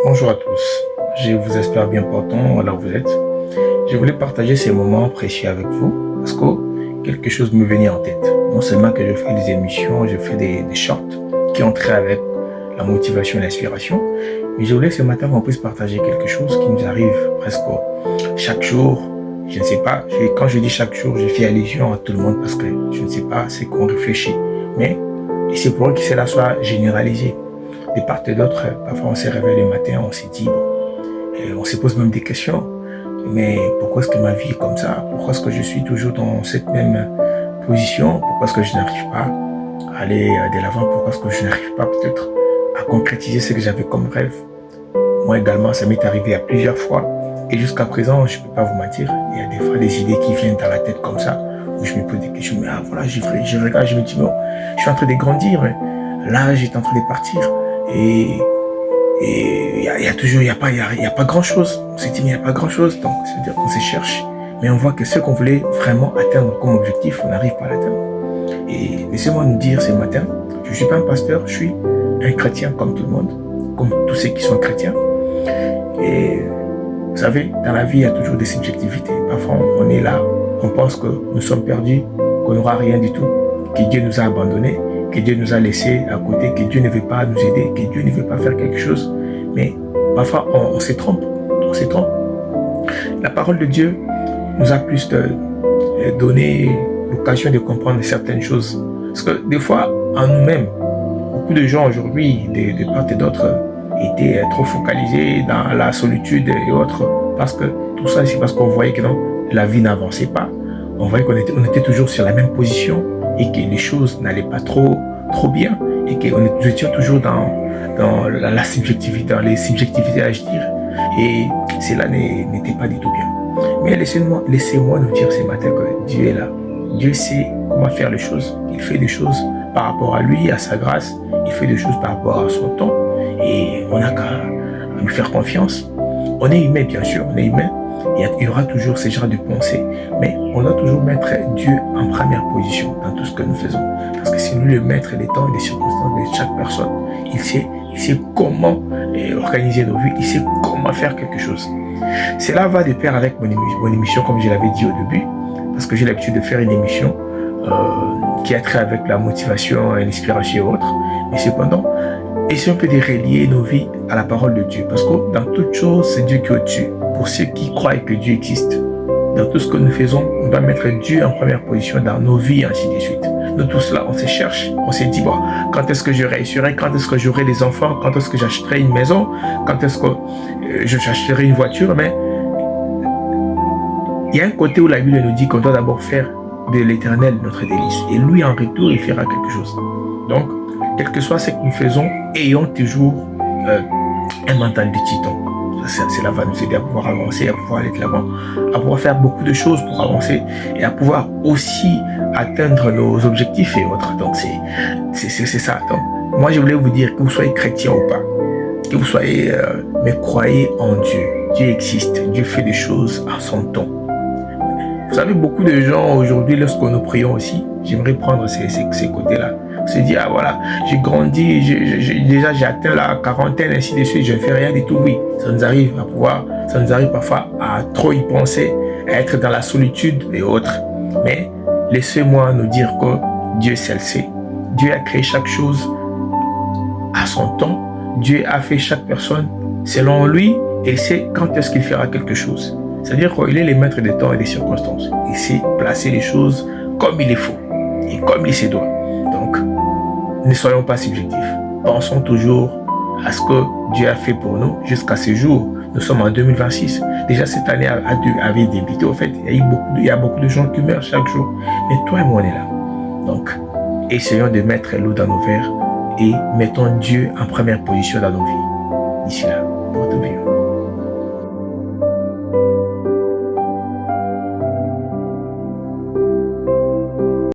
Bonjour à tous, je vous espère bien portant là où vous êtes. Je voulais partager ces moments précieux avec vous parce que quelque chose me venait en tête. Non seulement que je fais des émissions, je fais des shorts qui ont trait avec la motivation et l'inspiration, mais je voulais ce matin qu'on puisse partager quelque chose qui nous arrive presque chaque jour. Je ne sais pas, quand je dis chaque jour, je fais allusion à tout le monde parce que je ne sais pas ce qu'on réfléchit. Mais c'est pour que cela soit généralisé. De part et d'autre, parfois on s'est réveillé le matin, on s'est dit, bon, on se pose même des questions. Mais pourquoi est-ce que ma vie est comme ça? Pourquoi est-ce que je suis toujours dans cette même position? Pourquoi est-ce que je n'arrive pas à aller de l'avant? Pourquoi est-ce que je n'arrive pas peut-être à concrétiser ce que j'avais comme rêve? Moi également, ça m'est arrivé à plusieurs fois. Et jusqu'à présent, je ne peux pas vous mentir, il y a des fois des idées qui viennent dans la tête comme ça, où je me pose des questions. Mais voilà, je regarde, je me dis, bon, je suis en train de grandir, mais l'âge est en train de partir. Et il y a toujours, il y a pas grand chose. On s'est dit, mais il n'y a pas grand chose. Donc, c'est-à-dire qu'on se cherche. Mais on voit que ce qu'on voulait vraiment atteindre comme objectif, on n'arrive pas à l'atteindre. Et laissez-moi nous dire ce matin, je ne suis pas un pasteur, je suis un chrétien comme tout le monde, comme tous ceux qui sont chrétiens. Et vous savez, dans la vie, il y a toujours des subjectivités. Parfois, on est là, on pense que nous sommes perdus, qu'on n'aura rien du tout, que Dieu nous a abandonnés, que Dieu nous a laissés à côté, que Dieu ne veut pas nous aider, que Dieu ne veut pas faire quelque chose. Mais parfois, on se trompe. On se trompe. La parole de Dieu nous a plus donné l'occasion de comprendre certaines choses. Parce que des fois, en nous-mêmes, beaucoup de gens aujourd'hui, de part et d'autre, étaient trop focalisés dans la solitude et autres. Parce que tout ça, c'est parce qu'on voyait que non, la vie n'avançait pas. On voyait qu'on était toujours sur la même position et que les choses n'allaient pas trop bien et que nous étions toujours dans la subjectivité, dans les subjectivités à dire. Et cela n'était pas du tout bien. Mais laissez-moi nous dire ce matin que Dieu est là. Dieu sait comment faire les choses. Il fait des choses par rapport à lui, à sa grâce. Il fait des choses par rapport à son temps. Et on n'a qu'à lui faire confiance. On est humain, bien sûr, on est humain. Il y aura toujours ce genre de pensée, mais on doit toujours mettre Dieu en première position dans tout ce que nous faisons. Parce que c'est lui le maître des temps et des circonstances de chaque personne. Il sait comment organiser nos vies, il sait comment faire quelque chose. Cela va de pair avec mon émission, comme je l'avais dit au début, parce que j'ai l'habitude de faire une émission qui a trait avec la motivation, l'inspiration et autres. Mais cependant, essayons un peu de relier nos vies à la parole de Dieu. Parce que dans toute chose, c'est Dieu qui est au-dessus. Pour ceux qui croient que Dieu existe, dans tout ce que nous faisons, on doit mettre Dieu en première position dans nos vies, ainsi de suite. Nous tous là, on se cherche, on se dit, bon, quand est-ce que je réussirai, quand est-ce que j'aurai des enfants, quand est-ce que j'achèterai une maison, quand est-ce que j'achèterai une voiture, mais il y a un côté où la Bible nous dit qu'on doit d'abord faire de l'Éternel notre délice. Et lui, en retour, il fera quelque chose. Donc, quel que soit ce que nous faisons, ayons toujours un mental de titan. Cela va nous aider à pouvoir avancer, à pouvoir aller de l'avant, à pouvoir faire beaucoup de choses pour avancer et à pouvoir aussi atteindre nos objectifs et autres. Donc, c'est ça. Donc, moi, je voulais vous dire que vous soyez chrétien ou pas, que vous soyez, mais croyez en Dieu. Dieu existe, Dieu fait des choses à son temps. Vous savez, beaucoup de gens aujourd'hui, lorsque nous prions aussi, j'aimerais prendre ces côtés-là. On se dit, ah voilà, j'ai grandi, déjà j'ai atteint la quarantaine, ainsi de suite, je ne fais rien du tout. Oui, ça nous arrive parfois à trop y penser, à être dans la solitude et autres. Mais laissez-moi nous dire que Dieu seul sait. Dieu a créé chaque chose à son temps. Dieu a fait chaque personne selon lui et il sait quand est-ce qu'il fera quelque chose. C'est-à-dire qu'il est le maître des temps et des circonstances. Il sait placer les choses comme il les faut et comme il se doit. Donc, ne soyons pas subjectifs. Pensons toujours à ce que Dieu a fait pour nous jusqu'à ce jour. Nous sommes en 2026. Déjà, cette année avait débuté. Au fait, il y a beaucoup de gens qui meurent chaque jour. Mais toi et moi, on est là. Donc, essayons de mettre l'eau dans nos verres et mettons Dieu en première position dans nos vies. D'ici là, portez-vous bien.